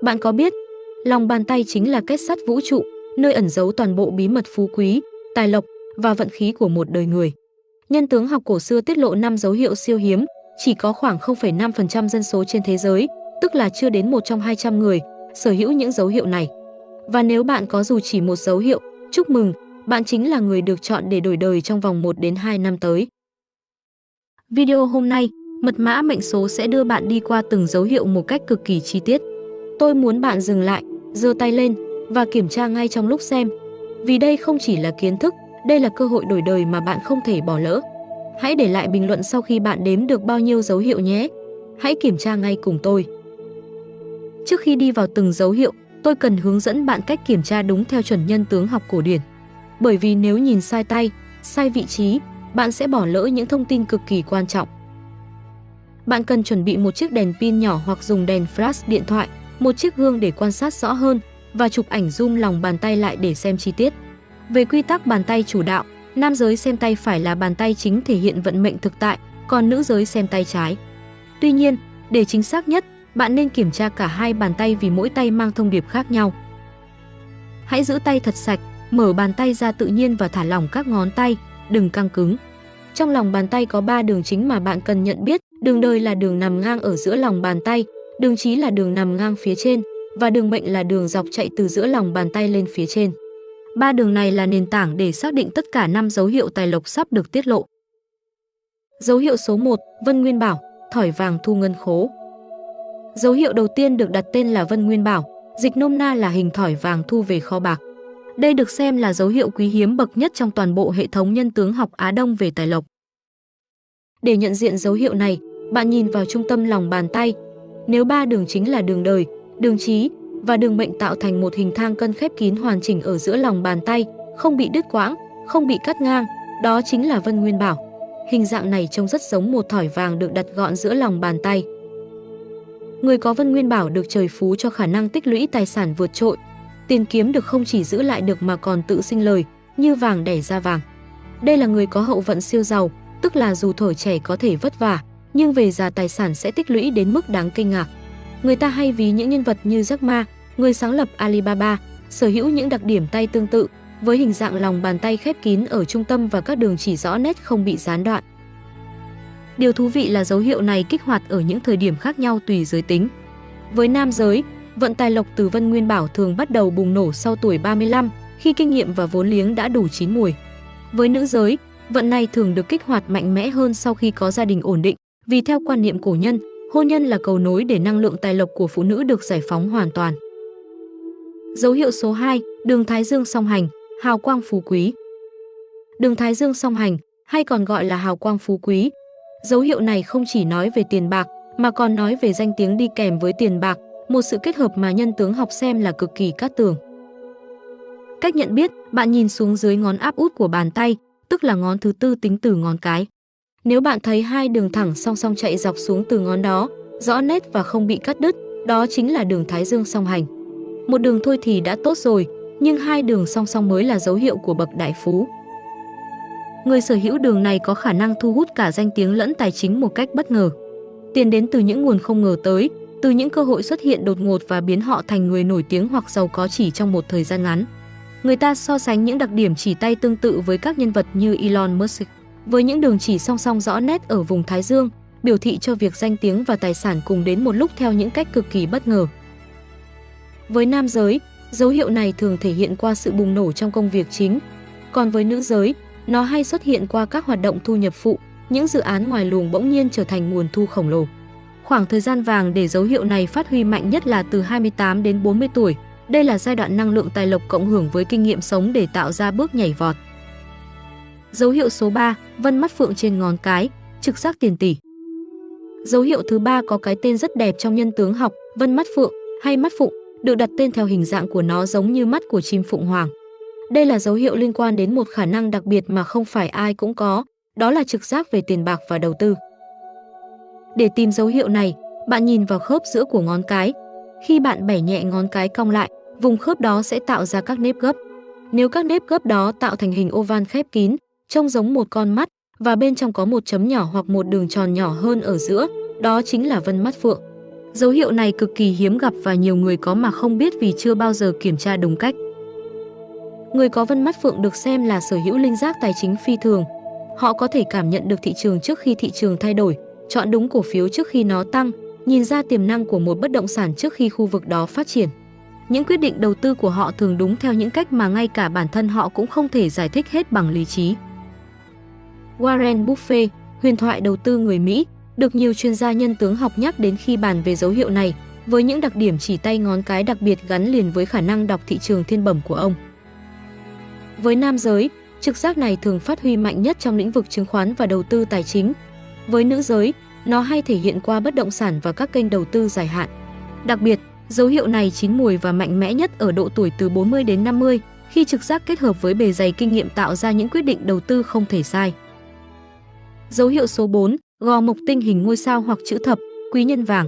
Bạn có biết, lòng bàn tay chính là kết sắt vũ trụ, nơi ẩn giấu toàn bộ bí mật phú quý, tài lộc và vận khí của một đời người. Nhân tướng học cổ xưa tiết lộ 5 dấu hiệu siêu hiếm, chỉ có khoảng 0,5% dân số trên thế giới, tức là chưa đến 1 trong 200 người, sở hữu những dấu hiệu này. Và nếu bạn có dù chỉ một dấu hiệu, chúc mừng, bạn chính là người được chọn để đổi đời trong vòng 1 đến 2 năm tới. Video hôm nay, mật mã mệnh số sẽ đưa bạn đi qua từng dấu hiệu một cách cực kỳ chi tiết. Tôi muốn bạn dừng lại, giơ tay lên và kiểm tra ngay trong lúc xem. Vì đây không chỉ là kiến thức, đây là cơ hội đổi đời mà bạn không thể bỏ lỡ. Hãy để lại bình luận sau khi bạn đếm được bao nhiêu dấu hiệu nhé. Hãy kiểm tra ngay cùng tôi. Trước khi đi vào từng dấu hiệu, tôi cần hướng dẫn bạn cách kiểm tra đúng theo chuẩn nhân tướng học cổ điển. Bởi vì nếu nhìn sai tay, sai vị trí, bạn sẽ bỏ lỡ những thông tin cực kỳ quan trọng. Bạn cần chuẩn bị một chiếc đèn pin nhỏ hoặc dùng đèn flash điện thoại, một chiếc gương để quan sát rõ hơn và chụp ảnh zoom lòng bàn tay lại để xem chi tiết. Về quy tắc bàn tay chủ đạo, nam giới xem tay phải là bàn tay chính thể hiện vận mệnh thực tại, còn nữ giới xem tay trái. Tuy nhiên, để chính xác nhất, bạn nên kiểm tra cả hai bàn tay vì mỗi tay mang thông điệp khác nhau. Hãy giữ tay thật sạch, mở bàn tay ra tự nhiên và thả lỏng các ngón tay, đừng căng cứng. Trong lòng bàn tay có 3 đường chính mà bạn cần nhận biết, đường đời là đường nằm ngang ở giữa lòng bàn tay, đường chí là đường nằm ngang phía trên và đường mệnh là đường dọc chạy từ giữa lòng bàn tay lên phía trên. 3 đường này là nền tảng để xác định tất cả 5 dấu hiệu tài lộc sắp được tiết lộ. Dấu hiệu số 1, Vân Nguyên Bảo, thỏi vàng thu ngân khố. Dấu hiệu đầu tiên được đặt tên là Vân Nguyên Bảo, dịch nôm na là hình thỏi vàng thu về kho bạc. Đây được xem là dấu hiệu quý hiếm bậc nhất trong toàn bộ hệ thống nhân tướng học Á Đông về tài lộc. Để nhận diện dấu hiệu này, bạn nhìn vào trung tâm lòng bàn tay. Nếu 3 đường chính là đường đời, đường chí và đường mệnh tạo thành một hình thang cân khép kín hoàn chỉnh ở giữa lòng bàn tay, không bị đứt quãng, không bị cắt ngang, đó chính là Vân Nguyên Bảo. Hình dạng này trông rất giống một thỏi vàng được đặt gọn giữa lòng bàn tay. Người có Vân Nguyên Bảo được trời phú cho khả năng tích lũy tài sản vượt trội. Tiền kiếm được không chỉ giữ lại được mà còn tự sinh lời, như vàng đẻ ra vàng. Đây là người có hậu vận siêu giàu, tức là dù thuở trẻ có thể vất vả, nhưng về già tài sản sẽ tích lũy đến mức đáng kinh ngạc. Người ta hay ví những nhân vật như Jack Ma, người sáng lập Alibaba, sở hữu những đặc điểm tay tương tự, với hình dạng lòng bàn tay khép kín ở trung tâm và các đường chỉ rõ nét không bị gián đoạn. Điều thú vị là dấu hiệu này kích hoạt ở những thời điểm khác nhau tùy giới tính. Với nam giới, vận tài lộc từ Vân Nguyên Bảo thường bắt đầu bùng nổ sau tuổi 35, khi kinh nghiệm và vốn liếng đã đủ chín mùi. Với nữ giới, vận này thường được kích hoạt mạnh mẽ hơn sau khi có gia đình ổn định, vì theo quan niệm cổ nhân, hôn nhân là cầu nối để năng lượng tài lộc của phụ nữ được giải phóng hoàn toàn. Dấu hiệu số 2, đường Thái Dương song hành, hào quang phú quý. Đường Thái Dương song hành, hay còn gọi là hào quang phú quý. Dấu hiệu này không chỉ nói về tiền bạc, mà còn nói về danh tiếng đi kèm với tiền bạc, một sự kết hợp mà nhân tướng học xem là cực kỳ cát tường. Cách nhận biết, bạn nhìn xuống dưới ngón áp út của bàn tay, tức là ngón thứ tư tính từ ngón cái. Nếu bạn thấy hai đường thẳng song song chạy dọc xuống từ ngón đó, rõ nét và không bị cắt đứt, đó chính là đường Thái Dương song hành. Một đường thôi thì đã tốt rồi, nhưng hai đường song song mới là dấu hiệu của bậc đại phú. Người sở hữu đường này có khả năng thu hút cả danh tiếng lẫn tài chính một cách bất ngờ. Tiền đến từ những nguồn không ngờ tới, từ những cơ hội xuất hiện đột ngột và biến họ thành người nổi tiếng hoặc giàu có chỉ trong một thời gian ngắn. Người ta so sánh những đặc điểm chỉ tay tương tự với các nhân vật như Elon Musk, với những đường chỉ song song rõ nét ở vùng Thái Dương, biểu thị cho việc danh tiếng và tài sản cùng đến một lúc theo những cách cực kỳ bất ngờ. Với nam giới, dấu hiệu này thường thể hiện qua sự bùng nổ trong công việc chính. Còn với nữ giới, nó hay xuất hiện qua các hoạt động thu nhập phụ, những dự án ngoài luồng bỗng nhiên trở thành nguồn thu khổng lồ. Khoảng thời gian vàng để dấu hiệu này phát huy mạnh nhất là từ 28 đến 40 tuổi. Đây là giai đoạn năng lượng tài lộc cộng hưởng với kinh nghiệm sống để tạo ra bước nhảy vọt. Dấu hiệu số 3, vân mắt phượng trên ngón cái, trực giác tiền tỷ. Dấu hiệu thứ 3 có cái tên rất đẹp trong nhân tướng học, vân mắt phượng hay mắt phụng, được đặt tên theo hình dạng của nó giống như mắt của chim phụng hoàng. Đây là dấu hiệu liên quan đến một khả năng đặc biệt mà không phải ai cũng có, đó là trực giác về tiền bạc và đầu tư. Để tìm dấu hiệu này, bạn nhìn vào khớp giữa của ngón cái. Khi bạn bẻ nhẹ ngón cái cong lại, vùng khớp đó sẽ tạo ra các nếp gấp. Nếu các nếp gấp đó tạo thành hình oval khép kín, trông giống một con mắt và bên trong có một chấm nhỏ hoặc một đường tròn nhỏ hơn ở giữa, đó chính là vân mắt phượng. Dấu hiệu này cực kỳ hiếm gặp và nhiều người có mà không biết vì chưa bao giờ kiểm tra đúng cách. Người có vân mắt phượng được xem là sở hữu linh giác tài chính phi thường. Họ có thể cảm nhận được thị trường trước khi thị trường thay đổi, chọn đúng cổ phiếu trước khi nó tăng, nhìn ra tiềm năng của một bất động sản trước khi khu vực đó phát triển. Những quyết định đầu tư của họ thường đúng theo những cách mà ngay cả bản thân họ cũng không thể giải thích hết bằng lý trí. Warren Buffett, huyền thoại đầu tư người Mỹ, được nhiều chuyên gia nhân tướng học nhắc đến khi bàn về dấu hiệu này, với những đặc điểm chỉ tay ngón cái đặc biệt gắn liền với khả năng đọc thị trường thiên bẩm của ông. Với nam giới, trực giác này thường phát huy mạnh nhất trong lĩnh vực chứng khoán và đầu tư tài chính. Với nữ giới, nó hay thể hiện qua bất động sản và các kênh đầu tư dài hạn. Đặc biệt, dấu hiệu này chín mùi và mạnh mẽ nhất ở độ tuổi từ 40 đến 50, khi trực giác kết hợp với bề dày kinh nghiệm tạo ra những quyết định đầu tư không thể sai. Dấu hiệu số 4, gò mộc tinh hình ngôi sao hoặc chữ thập, quý nhân vàng.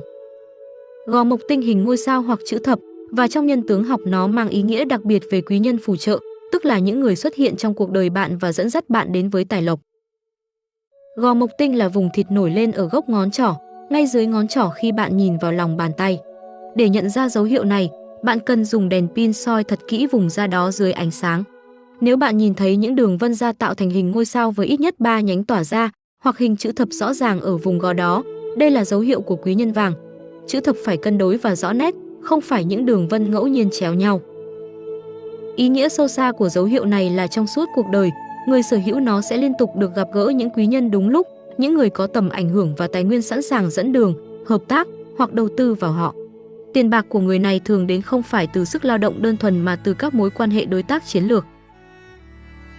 Gò mộc tinh hình ngôi sao hoặc chữ thập, và trong nhân tướng học nó mang ý nghĩa đặc biệt về quý nhân phù trợ, tức là những người xuất hiện trong cuộc đời bạn và dẫn dắt bạn đến với tài lộc. Gò mộc tinh là vùng thịt nổi lên ở gốc ngón trỏ, ngay dưới ngón trỏ khi bạn nhìn vào lòng bàn tay. Để nhận ra dấu hiệu này, bạn cần dùng đèn pin soi thật kỹ vùng da đó dưới ánh sáng. Nếu bạn nhìn thấy những đường vân da tạo thành hình ngôi sao với ít nhất 3 nhánh tỏa ra, hoặc hình chữ thập rõ ràng ở vùng gò đó, đây là dấu hiệu của quý nhân vàng. Chữ thập phải cân đối và rõ nét, không phải những đường vân ngẫu nhiên chéo nhau. Ý nghĩa sâu xa của dấu hiệu này là trong suốt cuộc đời, người sở hữu nó sẽ liên tục được gặp gỡ những quý nhân đúng lúc, những người có tầm ảnh hưởng và tài nguyên sẵn sàng dẫn đường, hợp tác hoặc đầu tư vào họ. Tiền bạc của người này thường đến không phải từ sức lao động đơn thuần mà từ các mối quan hệ đối tác chiến lược.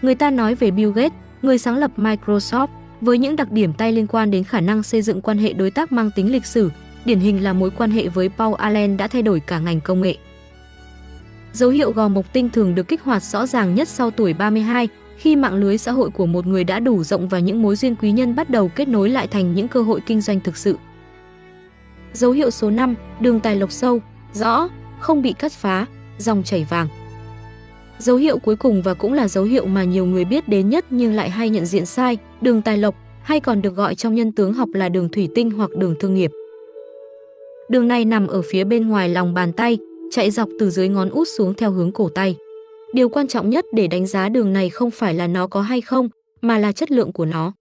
Người ta nói về Bill Gates, người sáng lập Microsoft, với những đặc điểm tay liên quan đến khả năng xây dựng quan hệ đối tác mang tính lịch sử, điển hình là mối quan hệ với Paul Allen đã thay đổi cả ngành công nghệ. Dấu hiệu gò mộc tinh thường được kích hoạt rõ ràng nhất sau tuổi 32, khi mạng lưới xã hội của một người đã đủ rộng và những mối duyên quý nhân bắt đầu kết nối lại thành những cơ hội kinh doanh thực sự. Dấu hiệu số 5, đường tài lộc sâu, rõ, không bị cắt phá, dòng chảy vàng. Dấu hiệu cuối cùng và cũng là dấu hiệu mà nhiều người biết đến nhất nhưng lại hay nhận diện sai, đường tài lộc, hay còn được gọi trong nhân tướng học là đường thủy tinh hoặc đường thương nghiệp. Đường này nằm ở phía bên ngoài lòng bàn tay, chạy dọc từ dưới ngón út xuống theo hướng cổ tay. Điều quan trọng nhất để đánh giá đường này không phải là nó có hay không, mà là chất lượng của nó.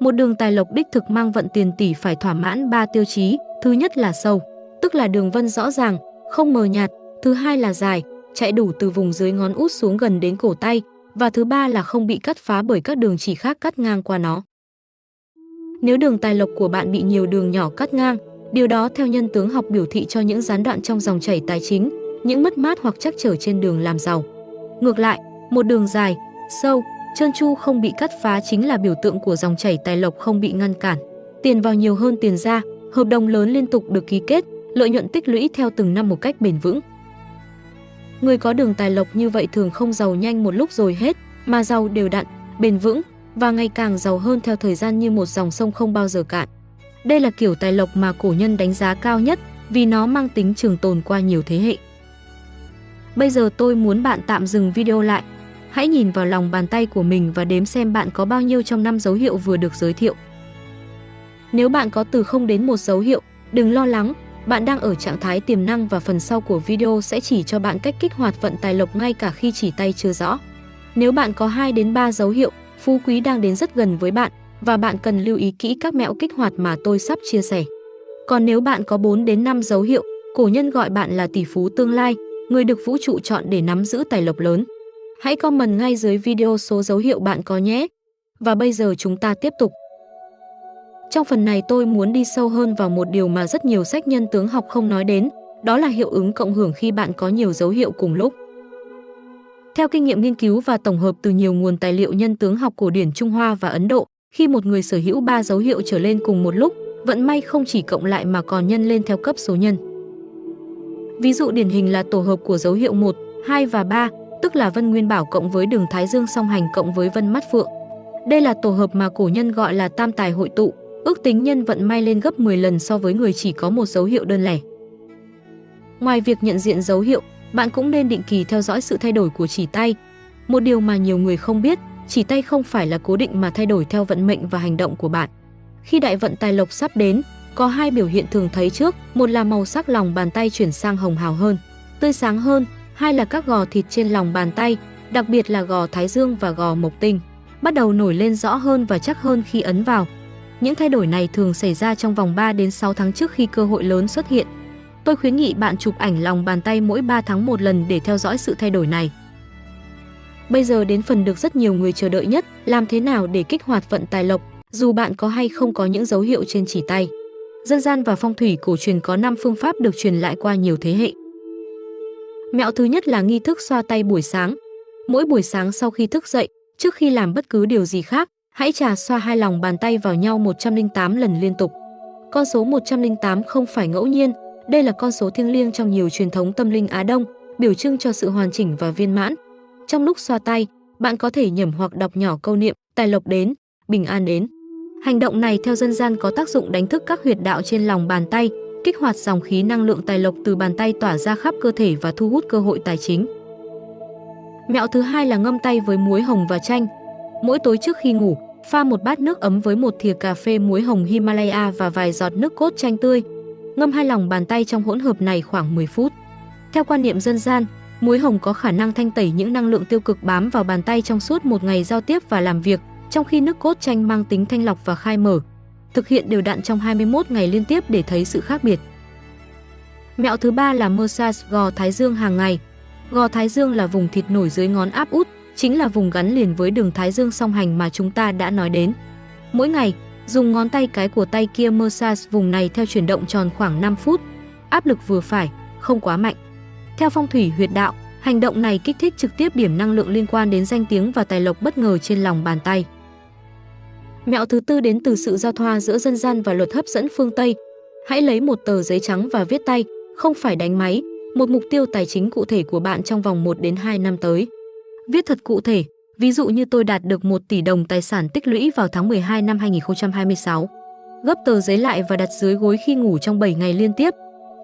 Một đường tài lộc đích thực mang vận tiền tỷ phải thỏa mãn 3 tiêu chí. Thứ nhất là sâu, tức là đường vân rõ ràng, không mờ nhạt. Thứ hai là dài, chạy đủ từ vùng dưới ngón út xuống gần đến cổ tay. Và thứ ba là không bị cắt phá bởi các đường chỉ khác cắt ngang qua nó. Nếu đường tài lộc của bạn bị nhiều đường nhỏ cắt ngang, điều đó theo nhân tướng học biểu thị cho những gián đoạn trong dòng chảy tài chính, những mất mát hoặc trắc trở trên đường làm giàu. Ngược lại, một đường dài, sâu, trơn tru không bị cắt phá chính là biểu tượng của dòng chảy tài lộc không bị ngăn cản. Tiền vào nhiều hơn tiền ra, hợp đồng lớn liên tục được ký kết, lợi nhuận tích lũy theo từng năm một cách bền vững. Người có đường tài lộc như vậy thường không giàu nhanh một lúc rồi hết, mà giàu đều đặn, bền vững và ngày càng giàu hơn theo thời gian như một dòng sông không bao giờ cạn. Đây là kiểu tài lộc mà cổ nhân đánh giá cao nhất vì nó mang tính trường tồn qua nhiều thế hệ. Bây giờ tôi muốn bạn tạm dừng video lại. Hãy nhìn vào lòng bàn tay của mình và đếm xem bạn có bao nhiêu trong 5 dấu hiệu vừa được giới thiệu. Nếu bạn có từ 0 đến 1 dấu hiệu, đừng lo lắng, bạn đang ở trạng thái tiềm năng và phần sau của video sẽ chỉ cho bạn cách kích hoạt vận tài lộc ngay cả khi chỉ tay chưa rõ. Nếu bạn có 2 đến 3 dấu hiệu, phú quý đang đến rất gần với bạn và bạn cần lưu ý kỹ các mẹo kích hoạt mà tôi sắp chia sẻ. Còn nếu bạn có 4 đến 5 dấu hiệu, cổ nhân gọi bạn là tỷ phú tương lai, người được vũ trụ chọn để nắm giữ tài lộc lớn. Hãy comment ngay dưới video số dấu hiệu bạn có nhé. Và bây giờ chúng ta tiếp tục. Trong phần này tôi muốn đi sâu hơn vào một điều mà rất nhiều sách nhân tướng học không nói đến, đó là hiệu ứng cộng hưởng khi bạn có nhiều dấu hiệu cùng lúc. Theo kinh nghiệm nghiên cứu và tổng hợp từ nhiều nguồn tài liệu nhân tướng học cổ điển Trung Hoa và Ấn Độ, khi một người sở hữu 3 dấu hiệu trở lên cùng một lúc, vận may không chỉ cộng lại mà còn nhân lên theo cấp số nhân. Ví dụ điển hình là tổ hợp của dấu hiệu 1, 2 và 3, tức là Vân Nguyên Bảo cộng với đường Thái Dương song hành cộng với Vân Mắt Phượng. Đây là tổ hợp mà cổ nhân gọi là tam tài hội tụ, ước tính nhân vận may lên gấp 10 lần so với người chỉ có một dấu hiệu đơn lẻ. Ngoài việc nhận diện dấu hiệu, bạn cũng nên định kỳ theo dõi sự thay đổi của chỉ tay. Một điều mà nhiều người không biết, chỉ tay không phải là cố định mà thay đổi theo vận mệnh và hành động của bạn. Khi đại vận tài lộc sắp đến, Có hai biểu hiện thường thấy trước, một là màu sắc lòng bàn tay chuyển sang hồng hào hơn, tươi sáng hơn, hai là các gò thịt trên lòng bàn tay, đặc biệt là gò thái dương và gò mộc tinh, bắt đầu nổi lên rõ hơn và chắc hơn khi ấn vào. Những thay đổi này thường xảy ra trong vòng 3 đến 6 tháng trước khi cơ hội lớn xuất hiện. Tôi khuyến nghị bạn chụp ảnh lòng bàn tay mỗi 3 tháng một lần để theo dõi sự thay đổi này. Bây giờ đến phần được rất nhiều người chờ đợi nhất, làm thế nào để kích hoạt vận tài lộc, dù bạn có hay không có những dấu hiệu trên chỉ tay. Dân gian và phong thủy cổ truyền có 5 phương pháp được truyền lại qua nhiều thế hệ. Mẹo thứ nhất là nghi thức xoa tay buổi sáng. Mỗi buổi sáng sau khi thức dậy, trước khi làm bất cứ điều gì khác, hãy chà xoa hai lòng bàn tay vào nhau 108 lần liên tục. Con số 108 không phải ngẫu nhiên, đây là con số thiêng liêng trong nhiều truyền thống tâm linh Á Đông, biểu trưng cho sự hoàn chỉnh và viên mãn. Trong lúc xoa tay, bạn có thể nhẩm hoặc đọc nhỏ câu niệm tài lộc đến, bình an đến. Hành động này theo dân gian có tác dụng đánh thức các huyệt đạo trên lòng bàn tay, kích hoạt dòng khí năng lượng tài lộc từ bàn tay tỏa ra khắp cơ thể và thu hút cơ hội tài chính. Mẹo thứ hai là ngâm tay với muối hồng và chanh. Mỗi tối trước khi ngủ, pha một bát nước ấm với một thìa cà phê muối hồng Himalaya và vài giọt nước cốt chanh tươi. Ngâm hai lòng bàn tay trong hỗn hợp này khoảng 10 phút. Theo quan niệm dân gian, muối hồng có khả năng thanh tẩy những năng lượng tiêu cực bám vào bàn tay trong suốt một ngày giao tiếp và làm việc, trong khi nước cốt chanh mang tính thanh lọc và khai mở. Thực hiện đều đặn trong 21 ngày liên tiếp để thấy sự khác biệt. Mẹo thứ ba là massage gò thái dương hàng ngày. Gò thái dương là vùng thịt nổi dưới ngón áp út, chính là vùng gắn liền với đường thái dương song hành mà chúng ta đã nói đến. Mỗi ngày, dùng ngón tay cái của tay kia massage vùng này theo chuyển động tròn khoảng 5 phút. Áp lực vừa phải, không quá mạnh. Theo phong thủy huyệt đạo, hành động này kích thích trực tiếp điểm năng lượng liên quan đến danh tiếng và tài lộc bất ngờ trên lòng bàn tay. Mẹo thứ tư đến từ sự giao thoa giữa dân gian và luật hấp dẫn phương Tây. Hãy lấy một tờ giấy trắng và viết tay, không phải đánh máy, một mục tiêu tài chính cụ thể của bạn trong vòng 1 đến 2 năm tới. Viết thật cụ thể, ví dụ như tôi đạt được 1 tỷ đồng tài sản tích lũy vào tháng 12 năm 2026. Gấp tờ giấy lại và đặt dưới gối khi ngủ trong 7 ngày liên tiếp.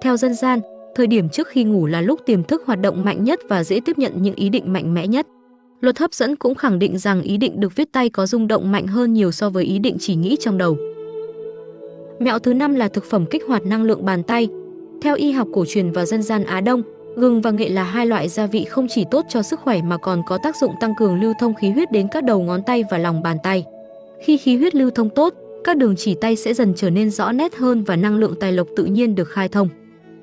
Theo dân gian, thời điểm trước khi ngủ là lúc tiềm thức hoạt động mạnh nhất và dễ tiếp nhận những ý định mạnh mẽ nhất. Luật hấp dẫn cũng khẳng định rằng ý định được viết tay có rung động mạnh hơn nhiều so với ý định chỉ nghĩ trong đầu. Mẹo thứ 5 là thực phẩm kích hoạt năng lượng bàn tay. Theo y học cổ truyền và dân gian Á Đông, gừng và nghệ là hai loại gia vị không chỉ tốt cho sức khỏe mà còn có tác dụng tăng cường lưu thông khí huyết đến các đầu ngón tay và lòng bàn tay. Khi khí huyết lưu thông tốt, các đường chỉ tay sẽ dần trở nên rõ nét hơn và năng lượng tài lộc tự nhiên được khai thông.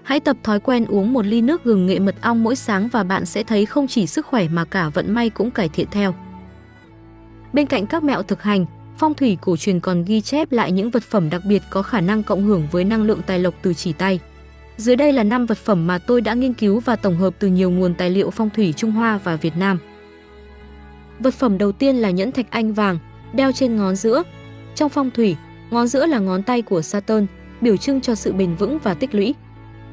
Hãy tập thói quen uống một ly nước gừng nghệ mật ong mỗi sáng và bạn sẽ thấy không chỉ sức khỏe mà cả vận may cũng cải thiện theo. Bên cạnh các mẹo thực hành, phong thủy cổ truyền còn ghi chép lại những vật phẩm đặc biệt có khả năng cộng hưởng với năng lượng tài lộc từ chỉ tay. Dưới đây là 5 vật phẩm mà tôi đã nghiên cứu và tổng hợp từ nhiều nguồn tài liệu phong thủy Trung Hoa và Việt Nam. Vật phẩm đầu tiên là nhẫn thạch anh vàng, đeo trên ngón giữa. Trong phong thủy, ngón giữa là ngón tay của Saturn, biểu trưng cho sự bền vững và tích lũy.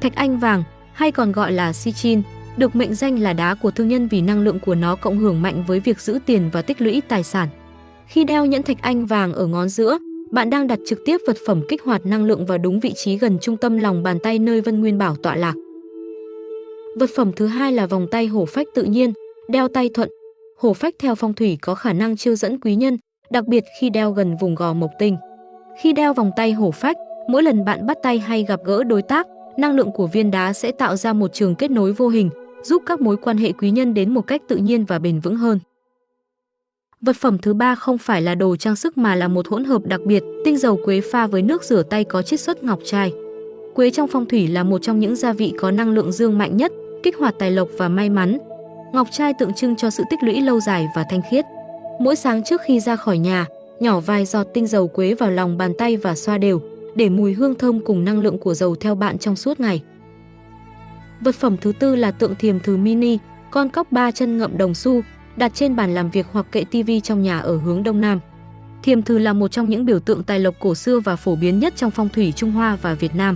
Thạch anh vàng, hay còn gọi là sichin, được mệnh danh là đá của thương nhân vì năng lượng của nó cộng hưởng mạnh với việc giữ tiền và tích lũy tài sản. Khi đeo nhẫn thạch anh vàng ở ngón giữa, bạn đang đặt trực tiếp vật phẩm kích hoạt năng lượng vào đúng vị trí gần trung tâm lòng bàn tay nơi Vân Nguyên Bảo tọa lạc. Vật phẩm thứ hai là vòng tay hổ phách tự nhiên, đeo tay thuận. Hổ phách theo phong thủy có khả năng chiêu dẫn quý nhân, đặc biệt khi đeo gần vùng gò mộc tinh. Khi đeo vòng tay hổ phách, mỗi lần bạn bắt tay hay gặp gỡ đối tác, năng lượng của viên đá sẽ tạo ra một trường kết nối vô hình, giúp các mối quan hệ quý nhân đến một cách tự nhiên và bền vững hơn. Vật phẩm thứ ba không phải là đồ trang sức mà là một hỗn hợp đặc biệt, tinh dầu quế pha với nước rửa tay có chiết xuất ngọc trai. Quế trong phong thủy là một trong những gia vị có năng lượng dương mạnh nhất, kích hoạt tài lộc và may mắn. Ngọc trai tượng trưng cho sự tích lũy lâu dài và thanh khiết. Mỗi sáng trước khi ra khỏi nhà, nhỏ vài giọt tinh dầu quế vào lòng bàn tay và xoa đều, để mùi hương thơm cùng năng lượng của dầu theo bạn trong suốt ngày. Vật phẩm thứ tư là tượng thiềm thử mini, con cóc 3 chân ngậm đồng xu, đặt trên bàn làm việc hoặc kệ tivi trong nhà ở hướng đông nam. Thiềm thử là một trong những biểu tượng tài lộc cổ xưa và phổ biến nhất trong phong thủy Trung Hoa và Việt Nam.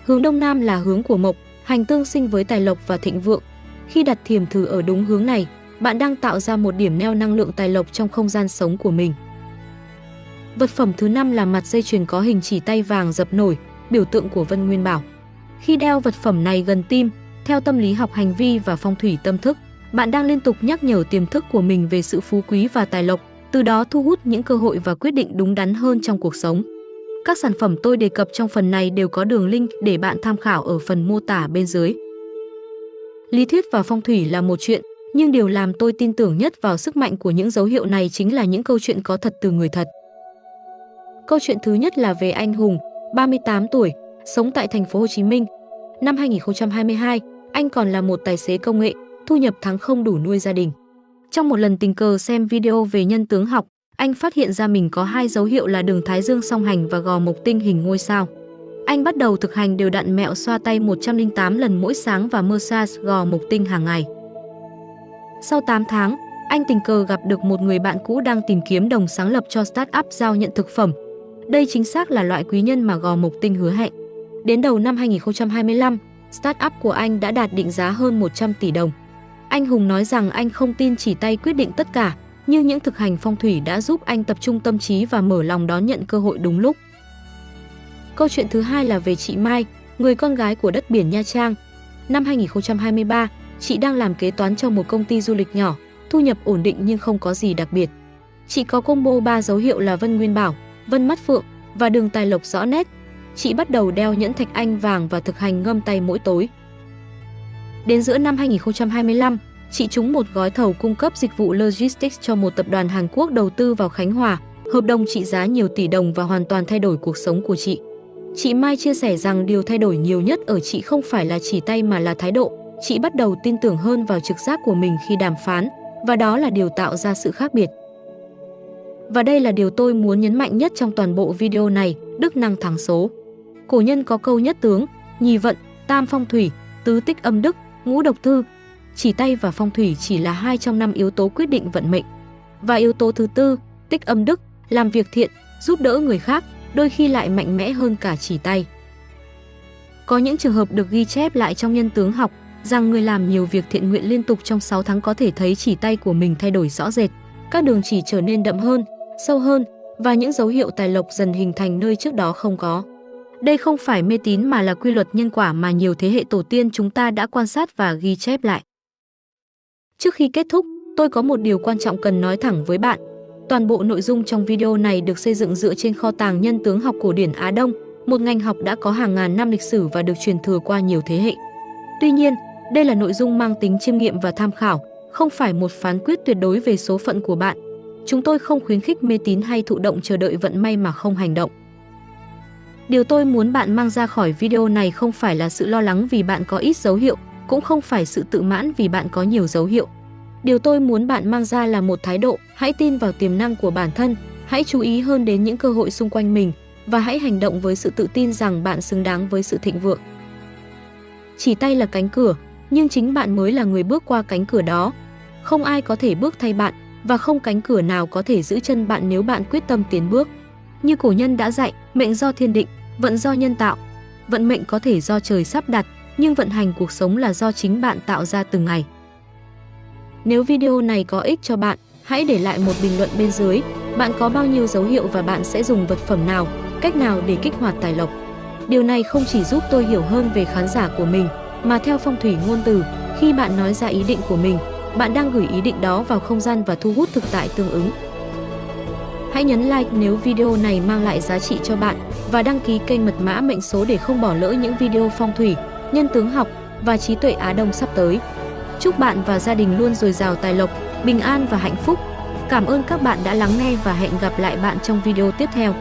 Hướng đông nam là hướng của mộc, hành tương sinh với tài lộc và thịnh vượng. Khi đặt thiềm thử ở đúng hướng này, bạn đang tạo ra một điểm neo năng lượng tài lộc trong không gian sống của mình. Vật phẩm thứ 5 là mặt dây chuyền có hình chỉ tay vàng dập nổi, biểu tượng của Vân Nguyên Bảo. Khi đeo vật phẩm này gần tim, theo tâm lý học hành vi và phong thủy tâm thức, bạn đang liên tục nhắc nhở tiềm thức của mình về sự phú quý và tài lộc, từ đó thu hút những cơ hội và quyết định đúng đắn hơn trong cuộc sống. Các sản phẩm tôi đề cập trong phần này đều có đường link để bạn tham khảo ở phần mô tả bên dưới. Lý thuyết và phong thủy là một chuyện, nhưng điều làm tôi tin tưởng nhất vào sức mạnh của những dấu hiệu này chính là những câu chuyện có thật từ người thật. Câu chuyện thứ nhất là về anh Hùng, 38 tuổi, sống tại thành phố Hồ Chí Minh. Năm 2022, anh còn là một tài xế công nghệ, thu nhập tháng không đủ nuôi gia đình. Trong một lần tình cờ xem video về nhân tướng học, anh phát hiện ra mình có hai dấu hiệu là đường Thái Dương song hành và gò mộc tinh hình ngôi sao. Anh bắt đầu thực hành đều đặn mẹo xoa tay 108 lần mỗi sáng và massage gò mộc tinh hàng ngày. Sau 8 tháng, anh tình cờ gặp được một người bạn cũ đang tìm kiếm đồng sáng lập cho startup giao nhận thực phẩm. Đây chính xác là loại quý nhân mà gò mộc tinh hứa hẹn. Đến đầu năm 2025, startup của anh đã đạt định giá hơn 100 tỷ đồng. Anh Hùng nói rằng anh không tin chỉ tay quyết định tất cả, nhưng những thực hành phong thủy đã giúp anh tập trung tâm trí và mở lòng đón nhận cơ hội đúng lúc. Câu chuyện thứ hai là về chị Mai, người con gái của đất biển Nha Trang. Năm 2023, chị đang làm kế toán cho một công ty du lịch nhỏ, thu nhập ổn định nhưng không có gì đặc biệt. Chị có combo 3 dấu hiệu là Vân Nguyên Bảo, Vân Mắt Phượng và đường tài lộc rõ nét. Chị bắt đầu đeo nhẫn thạch anh vàng và thực hành ngâm tay mỗi tối. Đến giữa năm 2025, chị trúng một gói thầu cung cấp dịch vụ logistics cho một tập đoàn Hàn Quốc đầu tư vào Khánh Hòa, hợp đồng trị giá nhiều tỷ đồng và hoàn toàn thay đổi cuộc sống của chị. Chị Mai chia sẻ rằng điều thay đổi nhiều nhất ở chị không phải là chỉ tay mà là thái độ. Chị bắt đầu tin tưởng hơn vào trực giác của mình khi đàm phán, và đó là điều tạo ra sự khác biệt. Và đây là điều tôi muốn nhấn mạnh nhất trong toàn bộ video này, đức năng thắng số. Cổ nhân có câu nhất tướng, nhì vận, tam phong thủy, tứ tích âm đức, ngũ độc thư. Chỉ tay và phong thủy chỉ là 2 trong 5 yếu tố quyết định vận mệnh. Và yếu tố thứ tư, tích âm đức, làm việc thiện, giúp đỡ người khác, đôi khi lại mạnh mẽ hơn cả chỉ tay. Có những trường hợp được ghi chép lại trong nhân tướng học rằng người làm nhiều việc thiện nguyện liên tục trong 6 tháng có thể thấy chỉ tay của mình thay đổi rõ rệt. Các đường chỉ trở nên đậm hơn, sâu hơn và những dấu hiệu tài lộc dần hình thành nơi trước đó không có. Đây không phải mê tín mà là quy luật nhân quả mà nhiều thế hệ tổ tiên chúng ta đã quan sát và ghi chép lại. Trước khi kết thúc, tôi có một điều quan trọng cần nói thẳng với bạn. Toàn bộ nội dung trong video này được xây dựng dựa trên kho tàng nhân tướng học cổ điển Á Đông, một ngành học đã có hàng ngàn năm lịch sử và được truyền thừa qua nhiều thế hệ. Tuy nhiên, đây là nội dung mang tính chiêm nghiệm và tham khảo, không phải một phán quyết tuyệt đối về số phận của bạn. Chúng tôi không khuyến khích mê tín hay thụ động chờ đợi vận may mà không hành động. Điều tôi muốn bạn mang ra khỏi video này không phải là sự lo lắng vì bạn có ít dấu hiệu, cũng không phải sự tự mãn vì bạn có nhiều dấu hiệu. Điều tôi muốn bạn mang ra là một thái độ, hãy tin vào tiềm năng của bản thân, hãy chú ý hơn đến những cơ hội xung quanh mình và hãy hành động với sự tự tin rằng bạn xứng đáng với sự thịnh vượng. Chỉ tay là cánh cửa, nhưng chính bạn mới là người bước qua cánh cửa đó. Không ai có thể bước thay bạn và không cánh cửa nào có thể giữ chân bạn nếu bạn quyết tâm tiến bước. Như cổ nhân đã dạy, mệnh do thiên định, vận do nhân tạo. Vận mệnh có thể do trời sắp đặt, nhưng vận hành cuộc sống là do chính bạn tạo ra từng ngày. Nếu video này có ích cho bạn, hãy để lại một bình luận bên dưới. Bạn có bao nhiêu dấu hiệu và bạn sẽ dùng vật phẩm nào, cách nào để kích hoạt tài lộc? Điều này không chỉ giúp tôi hiểu hơn về khán giả của mình, mà theo phong thủy ngôn từ, khi bạn nói ra ý định của mình, bạn đang gửi ý định đó vào không gian và thu hút thực tại tương ứng. Hãy nhấn like nếu video này mang lại giá trị cho bạn và đăng ký kênh Mật mã Mệnh số để không bỏ lỡ những video phong thủy, nhân tướng học và trí tuệ Á Đông sắp tới. Chúc bạn và gia đình luôn dồi dào tài lộc, bình an và hạnh phúc. Cảm ơn các bạn đã lắng nghe và hẹn gặp lại bạn trong video tiếp theo.